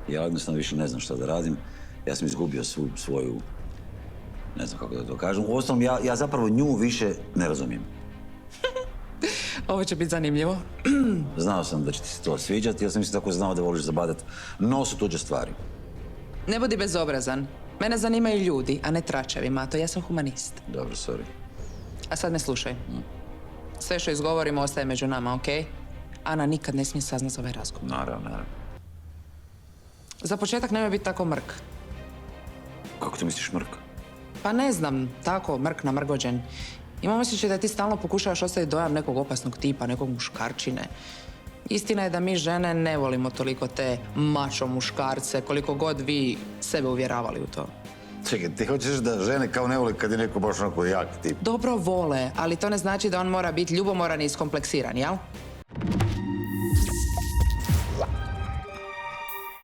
Ja jednostavno više ne znam šta da radim. Ja sam izgubio svoju, ne znam kako da to kažem. Uostalom, ja zapravo nju više ne razumijem. Ovo će biti zanimljivo. Znao sam da će ti se to sviđati, ja sam isto tako znao da voliš zabadat nos u tuđe stvari. Ne budi bezobrazan. Mene zanimaju ljudi, a ne tračevi, Mato. Ja sam humanist. Dobro, sorry. A sad me slušaj. Sve što izgovorimo ostaje među nama, okej? Ana nikad ne smije saznat za ovaj razgovor. Naravno. Za početak nemoj biti tako mrk. Kako ti misliš mrk? Pa ne znam, tako, mrk namrgođen. Imam osjećaj da ti stalno pokušavaš ostaviti dojam nekog opasnog tipa, nekog muškarčine. Istina je da mi žene ne volimo toliko te mačo muškarce, koliko god vi sebe uvjeravali u to. Čekaj, ti hoćeš da žene kao ne voli kad je neko baš onako jak tip? Dobro vole, ali to ne znači da on mora biti ljubomoran i iskompleksiran, jel?